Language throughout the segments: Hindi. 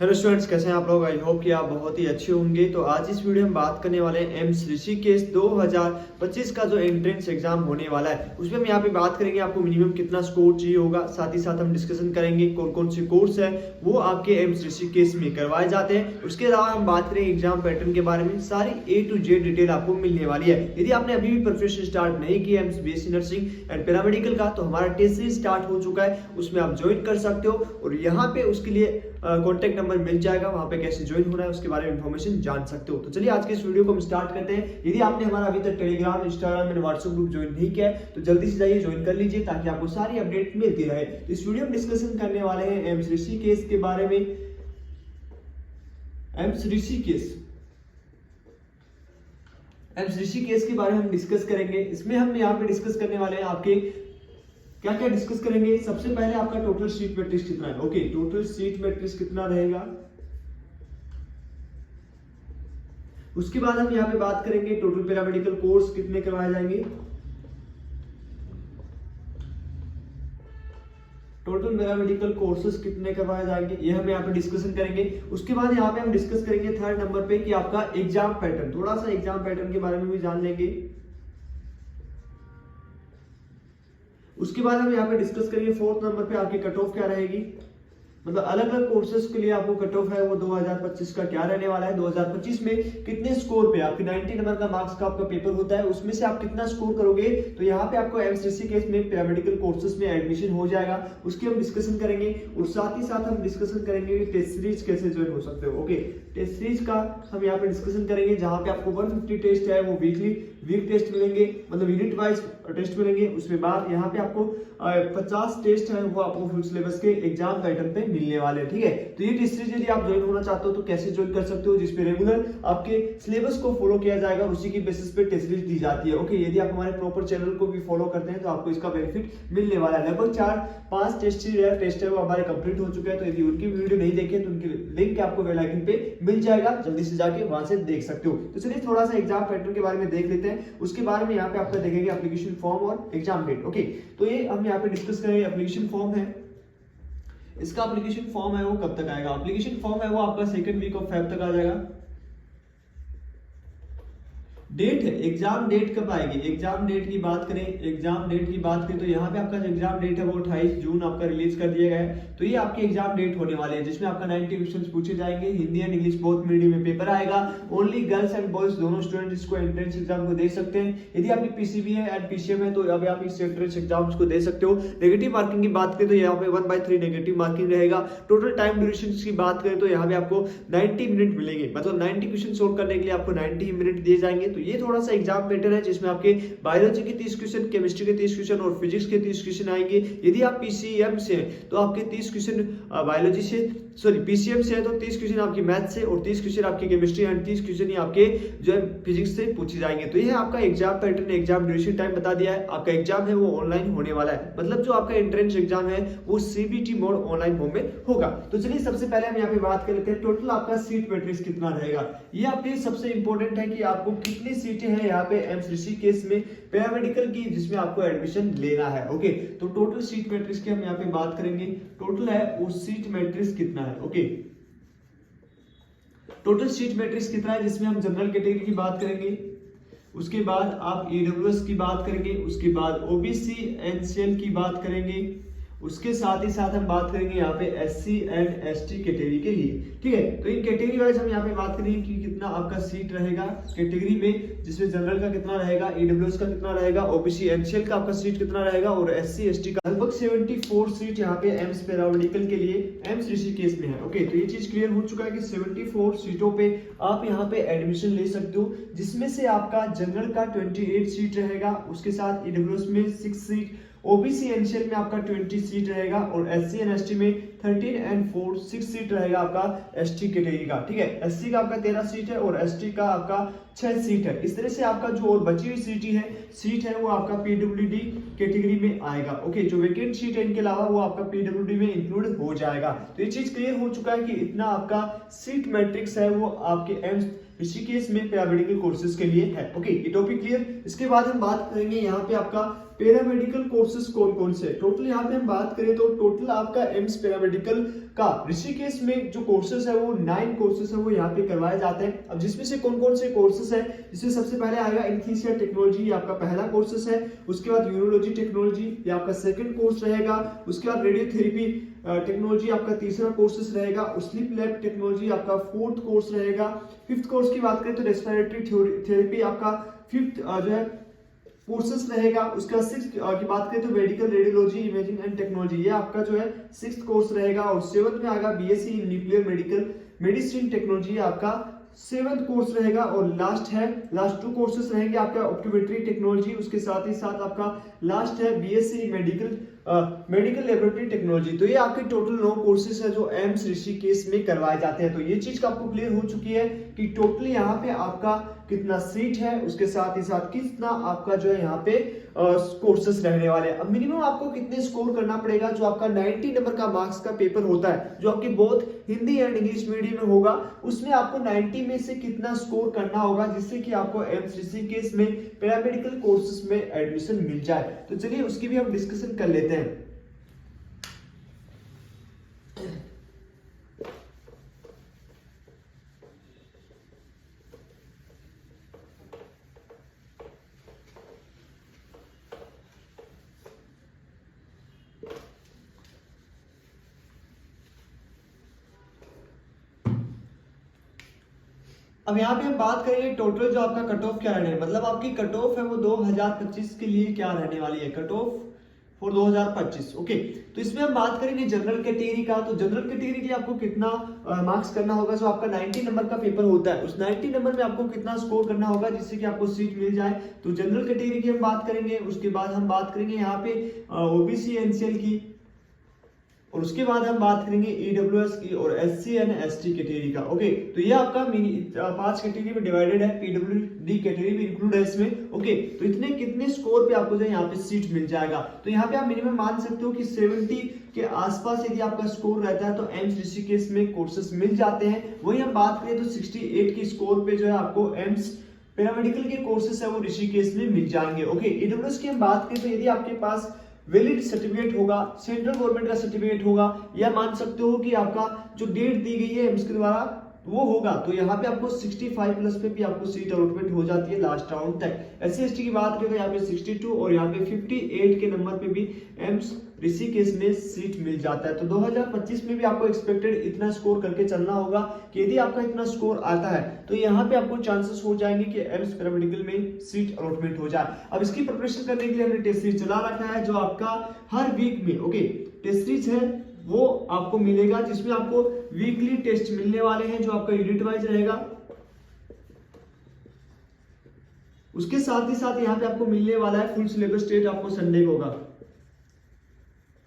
हेलो स्टूडेंट्स, कैसे हैं आप लोग। आई होप कि आप बहुत ही अच्छे होंगे। तो आज इस वीडियो में बात करने वाले हैं एम्स ऋषिकेश 2025 का जो एंट्रेंस एग्जाम होने वाला है उसमें हम यहाँ पे बात करेंगे आपको मिनिमम कितना स्कोर चाहिए होगा। साथ ही साथ हम डिस्कशन करेंगे कौन कौन से कोर्स है वो आपके एम्स ऋषिकेश में करवाए जाते हैं। उसके अलावा हम बात करेंगे एग्जाम पैटर्न के बारे में। सारी A to Z डिटेल आपको मिलने वाली है। यदि आपने अभी भी प्रिपरेशन स्टार्ट नहीं की AIIMS BSc nursing and paramedical का, तो हमारा टेस्ट सीरीज स्टार्ट हो चुका है, उसमें आप ज्वाइन कर सकते हो और यहाँ पे उसके लिए कॉन्टैक्ट नंबर मिल जाएगा। वहां पे कैसे ज्वाइन होना है उसके बारे में इंफॉर्मेशन जान सकते हो। तो चलिए आज के इस वीडियो को हम स्टार्ट करते हैं। यदि आपने हमारा अभी तक Telegram, Instagram and WhatsApp group join नहीं किया है तो जल्दी से जाइए ज्वाइन कर लीजिए ताकि आपको सारी अपडेट मिलती रहे। तो इस वीडियो में डिस्कशन करने वाले हैं एम्स ऋषिकेश के बारे में। एम्स ऋषिकेश के बारे में हम डिस्कस करेंगे। इसमें हम यहाँ पे डिस्कस करने वाले हैं आपके क्या क्या डिस्कस करेंगे। सबसे पहले आपका टोटल सीट मैट्रिक्स कितना है। ओके, टोटल सीट मैट्रिक्स कितना रहेगा। उसके बाद हम यहाँ पे बात करेंगे टोटल पैरामेडिकल कोर्स कितने करवाए जाएंगे, टोटल पैरामेडिकल कोर्सेज कितने करवाए जाएंगे, ये हम यहाँ पे डिस्कशन करेंगे। उसके बाद यहाँ पे हम डिस्कस करेंगे थर्ड नंबर पे कि आपका एग्जाम पैटर्न, थोड़ा सा एग्जाम पैटर्न के बारे में भी जान लेंगे। उसके बाद हम यहाँ पे डिस्कस करेंगे फोर्थ नंबर पे आपकी कट ऑफ क्या रहेगी, मतलब अलग अलग कोर्सेज के लिए आपको कट ऑफ है वो 2025 का क्या रहने वाला है। 2025 में कितने स्कोर पे आपके 90 नंबर का मार्क्स का आपका पेपर होता है, उसमें से आप कितना स्कोर करोगे तो यहाँ पे आपको एम्स ऋषिकेश में पैरामेडिकल कोर्सेज में एडमिशन हो जाएगा। उसकी हम डिस्कशन करेंगे और साथ ही साथ हम डिस्कशन करेंगे कि टेस्ट सीरीज कैसे ज्वाइन हो सकते हो। ओके, टेस्ट सीरीज का हम यहाँ पे डिस्कशन करेंगे जहाँ पे आपको 150 टेस्ट है वो वीक टेस्ट मिलेंगे, मतलब यूनिट वाइज टेस्ट मिलेंगे। उसके बाद यहाँ पे आपको 50 टेस्ट है वो आपको फुल सिलेबस के एग्जाम पैटर्न पे मिलने वाले हैं। ठीक है, तो ये टेस्ट सीरीज यदि आप ज्वाइन होना चाहते हो तो कैसे ज्वाइन कर सकते हो, जिसपे रेगुलर आपके सिलेबस को फॉलो किया जाएगा, उसी की बेसिस पे टेस्ट सीरीज दी जाती है। ओके, यदि आप हमारे प्रॉपर चैनल को भी फॉलो करते हैं तो आपको इसका बेनिफिट मिलने वाला है। लगभग 4-5 टेस्ट है वो हमारे कंप्लीट हो चुके हैं। तो यदि उनकी वीडियो नहीं देखे तो उनकी लिंक आपको बेल आइकन पे मिल जाएगा, जल्दी से जाके वहां से देख सकते हो। तो चलिए थोड़ा सा एग्जाम पैटर्न के बारे में देख लेते हैं। उसके बारे में यहाँ पे आपका देखेंगे एप्लीकेशन फॉर्म और एग्जाम डेट। ओके, तो ये हम यहाँ पे डिस्कस करेंगे। एप्लीकेशन फॉर्म है, इसका एप्लीकेशन फॉर्म है वो कब तक आएगा। एप्लीकेशन फॉर्म है वो आपका सेकंड वीक ऑफ फेब तक आ जाएगा। डेट है, एग्जाम डेट कब आएगी। एग्जाम डेट की बात करें तो यहाँ पे आपका जो एग्जाम डेट है वो 28 जून आपका रिलीज कर दिया गया है। तो ये आपके एग्जाम डेट होने वाले हैं जिसमें आपका 90 क्वेश्चंस पूछे जाएंगे। Hindi and English both medium में पेपर आएगा। ओनली गर्ल्स एंड बॉयज दोनों स्टूडेंट इसको एंट्रेंस एग्जाम को दे सकते हैं। यदि आपकी पीसीबी है एंड पीसीएम है तो अभी आप इस एंट्रेंस एग्जाम्स को दे सकते हो। नेगेटिव मार्किंग की बात करें तो यहाँ पे 1/3 नेगेटिव मार्किंग रहेगा। टोटल टाइम ड्यूरेशन की बात करें तो यहाँ पे आपको 90 मिनट मिलेंगे, मतलब 90 क्वेश्चन सोल्व करने के लिए आपको 90 मिनट दिए जाएंगे। तो ये थोड़ा सा एग्जाम पैटर्न है जिसमें आपके बायोलॉजी के 30 क्वेश्चन, केमिस्ट्री के 30 क्वेश्चन और फिजिक्स के 30 क्वेश्चन आएंगे। यदि आप पीसीएम से हैं तो आपके 30 क्वेश्चन बायोलॉजी से, सॉरी पीसीएम से है तो 30 क्वेश्चन आपकी मैथ से और 30 क्वेश्चन आपकी केमिस्ट्री एंड 30 क्वेश्चन ही आपके जो है फिजिक्स से पूछे जाएंगे। तो ये आपका exam pattern, exam duration time बता दिया है। आपका एग्जाम है वो ऑनलाइन होने वाला है, मतलब जो आपका एंट्रेंस एग्जाम है वो सीबीटी मोड ऑनलाइन मोड में होगा। तो चलिए सबसे पहले हम यहाँ पे बात कर लेते हैं टोटल आपका सीट मैट्रिक्स कितना रहेगा। ये आपके लिए सबसे इंपॉर्टेंट है कि आपको कितनी सीटें हैं यहाँ पे एम्स ऋषिकेश में पैरामेडिकल की जिसमें आपको एडमिशन लेना है। ओके, तो टोटल सीट मैट्रिक्स की हम यहाँ पे बात करेंगे। टोटल है वो सीट मैट्रिक्स कितना है। ओके, टोटल सीट मैट्रिक्स कितना है जिसमें हम जनरल कैटेगरी की बात करेंगे, उसके बाद आप ईडब्ल्यूएस की बात करेंगे, उसके बाद ओबीसी एनसीएल की बात करेंगे, उसके साथ ही साथ हम बात करेंगे यहाँ पे एससी एंड एसटी कैटेगरी के लिए। ठीक है, तो इन कैटेगरी वाइज हम यहाँ पे बात करेंगे कि कितना आपका सीट रहेगा कैटेगरी में, जिसमें जनरल का कितना रहेगा, ईडब्ल्यूएस का कितना रहेगा, ओबीसी एनसीएल का आपका सीट कितना रहेगा और एससी एसटी का लगभग 74 सीट यहाँ पे एम्स पैरामेडिकल के लिए एम्स ऋषिकेश में है। ओके, तो ये चीज क्लियर हो चुका है कि 74 सीटों पे आप यहाँ पे एडमिशन ले सकते हो, जिसमें से आपका जनरल का 28 सीट रहेगा, उसके साथ ईडब्ल्यूएस में 6 सीट, ओबीसी एनसीएल में आपका 20 सीट रहेगा और एससी एंड एसटी में 13 एंड 4 6 सीट रहेगा आपका एसटी कैटेगरी का। ठीक है, एससी का आपका 13 सीट है और एसटी का आपका 6 सीट है। इस तरह से आपका जो और बची हुई सीट है वो आपका पीडब्ल्यूडी कैटेगरी में आएगा। ओके, जो वेकेंट सीट है इनके अलावा वो आपका पीडब्ल्यूडी में इंक्लूड हो जाएगा। तो ये चीज क्लियर हो चुका है कि इतना आपका सीट मैट्रिक्स है वो आपके एम्स ऋषिकेश में पैरामेडिकल कोर्सेज के लिए है। ओके, ये टॉपिक क्लियर। इसके बाद हम बात करेंगे यहाँ पे आपका पैरामेडिकल कोर्सेज कौन कौन से, टोटल यहाँ पे हम बात करें तो टोटल आपका एम्स पैरामेडिकल का ऋषिकेश में जो कोर्सेज है वो 9 कोर्सेज है वो यहाँ पे करवाए जाते हैं। अब जिसमें से कौन कौन से कोर्सेज है, जिसमें सबसे पहले आएगा एनेस्थीसिया टेक्नोलॉजी, ये आपका पहला कोर्सेज है। उसके बाद यूरोलॉजी टेक्नोलॉजी, ये आपका सेकंड कोर्स रहेगा। उसके बाद रेडियोथेरेपी टेक्नोलॉजी आपका तीसरा कोर्सेज रहेगा। स्लीप लैब टेक्नोलॉजी आपका फोर्थ कोर्स रहेगा। फिफ्थ कोर्स की बात करें तो रेस्पिरेटरी थेरेपी आपका फिफ्थ जो है कोर्सेस रहेगा। उसका सिक्स्थ की बात करें तो medical radiology imaging and technology, ये आपका जो है सिक्स्थ कोर्स रहेगा। और सेवंथ में आएगा BSc in nuclear medical medicine technology, आपका सेवंथ कोर्स रहेगा। और लास्ट 2 कोर्सेस रहेंगे आपका ऑप्टोमेट्री टेक्नोलॉजी, उसके साथ ही साथ आपका लास्ट है बीएससी मेडिकल लेबोरेटरी टेक्नोलॉजी। तो ये आपके टोटल 9 कोर्सेज है जो एम्स ऋषिकेश में करवाए जाते हैं। तो ये चीज आपको क्लियर हो चुकी है कि टोटल यहाँ पे आपका कितना सीट है, उसके साथ ही साथ कितना आपका जो है यहाँ पे कोर्सेस रहने वाले हैं। अब मिनिमम आपको कितने स्कोर करना पड़ेगा, जो आपका 90 नंबर का मार्क्स का पेपर होता है जो आपके both Hindi and English medium में होगा, उसमें आपको 90 में से कितना स्कोर करना होगा जिससे कि आपको एम्स ऋषिकेश में पैरामेडिकल कोर्सेज में एडमिशन मिल जाए। तो चलिए उसकी भी हम डिस्कशन कर लेते हैं। अब यहाँ पे हम बात करेंगे टोटल जो आपका कट ऑफ क्या रहने है, मतलब आपकी कट ऑफ है वो 2025 के लिए क्या रहने वाली है, कट ऑफ फॉर 2025। ओके, तो इसमें हम बात करेंगे जनरल कैटेगरी का। तो जनरल कैटेगरी के लिए आपको कितना मार्क्स करना होगा, जो आपका 90 नंबर का पेपर होता है उस 90 नंबर में आपको कितना स्कोर करना होगा जिससे कि आपको सीट मिल जाए। तो जनरल कैटेगरी की हम बात करेंगे। उसके बाद हम बात करेंगे यहाँ पे ओबीसी एनसीएल की, और उसके बाद हम बात करेंगे ईडब्ल्यूएस की और एससी एंड एसटी कैटेगरी का। ओके, तो ये आपका 5 कैटेगरी में डिवाइडेड है, पीडब्ल्यूडी कैटेगरी भी इंक्लूड है इसमें। ओके, तो इतने कितने स्कोर पे आपको जो है यहाँ पे सीट मिल जाएगा। तो यहाँ पे आप मिनिमम मान सकते हो कि 70 के आसपास यदि आपका स्कोर रहता है तो एम्स ऋषिकेश में कोर्सेस मिल जाते हैं। वही हम बात करें तो 68 की स्कोर पे जो है आपको एम्स पैरामेडिकल के कोर्सेस है वो ऋषिकेश में मिल जाएंगे। ओके, ईडब्ल्यूएस की हम बात करें तो यदि आपके पास वैलिड सर्टिफिकेट होगा, सेंट्रल गवर्नमेंट का सर्टिफिकेट होगा, या मान सकते हो कि आपका जो डेट दी गई है एम्स के द्वारा वो होगा, तो यहाँ पे आपको 65 प्लस पे भी आपको सीट अलॉटमेंट हो जाती है लास्ट राउंड तक। एससी एसटी की बात करें तो यहाँ पे 62 और यहाँ पे 58 के नंबर पे भी एम्स ऋषिकेश में सीट मिल जाता है। तो 2025 में भी आपको एक्सपेक्टेड इतना स्कोर करके चलना होगा कि यदि आपका इतना स्कोर आता है तो यहाँ पे आपको चांसेस हो जाएंगे कि एम्स पैरामेडिकल में सीट अलॉटमेंट हो जाए। अब इसकी प्रिपरेशन करने के लिए हमने टेस्ट सीरीज चला रखा है, जो आपका हर वीक में टेस्ट सीरीज है वो आपको मिलेगा, जिसमें आपको वीकली टेस्ट मिलने वाले हैं जो आपका यूनिट वाइज रहेगा। उसके साथ ही साथ यहाँ पे आपको मिलने वाला है फुल सिलेबस टेस्ट, आपको संडे को होगा।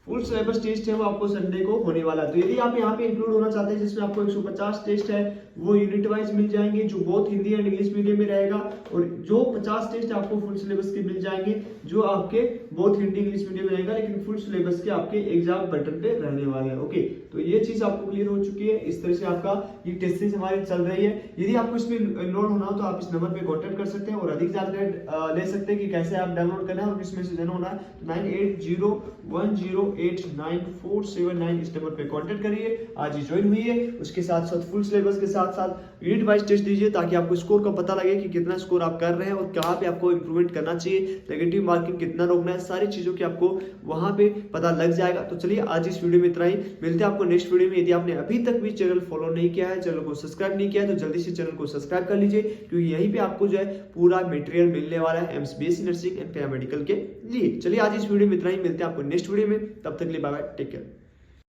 फुल सिलेबस टेस्ट है वो आपको संडे को होने वाला है। तो यदि आप यहाँ पे इंक्लूड होना चाहते हैं जिसमें आपको 150 टेस्ट है वो यूनिट वाइज मिल जाएंगे, जो बहुत हिंदी एंड इंग्लिश मीडियम में रहेगा, और जो 50 टेस्ट आपको फुल सिलेबस के मिल जाएंगे जो आपके बहुत हिंदी इंग्लिश मीडियम में रहेगा, लेकिन फुल सिलेबस के आपके एग्जाम पैटर्न पे रहने वाले हैं। ओके, तो ये चीज आपको क्लियर हो चुकी है। इस तरह से आपका ये टेस्ट सीरीज हमारी चल रही है। यदि आपको इसमें इनरोल होना हो तो आप इस नंबर पे कॉन्टेक्ट कर सकते हैं और अधिक जानकारी ले सकते हैं कि कैसे आप डाउनलोड करना है और किसमें से ज्वाइन होना है। तो 9801089479 इस नंबर पे कांटेक्ट करिए, आज ही ज्वाइन हुई है। उसके साथ साथ फुल सिलेबस के साथ साथ यूनिट वाइज टेस्ट दीजिए ताकि आपको स्कोर का पता लगे कि कितना स्कोर आप कर रहे हैं और कहाँ पे आपको इंप्रूवमेंट करना चाहिए, नेगेटिव मार्किंग कितना रोकना है, सारी चीजों की आपको वहां पे पता लग जाएगा। तो चलिए आज इस वीडियो में इतना ही, मिलते हैं आपको नेक्स्ट वीडियो में। यदि आपने अभी तक भी चैनल फॉलो नहीं किया है, चैनल को सब्सक्राइब नहीं किया है, तो जल्दी से चैनल को सब्सक्राइब कर लीजिए, क्योंकि यहीं पे आपको जो है पूरा मटेरियल मिलने वाला है AIIMS BSc nursing and paramedical के लिए। चलिए आज इस वीडियो में इतना ही, मिलते हैं आपको नेक्स्ट वीडियो में, तब तक के लिए बाय बाय, टेक केयर।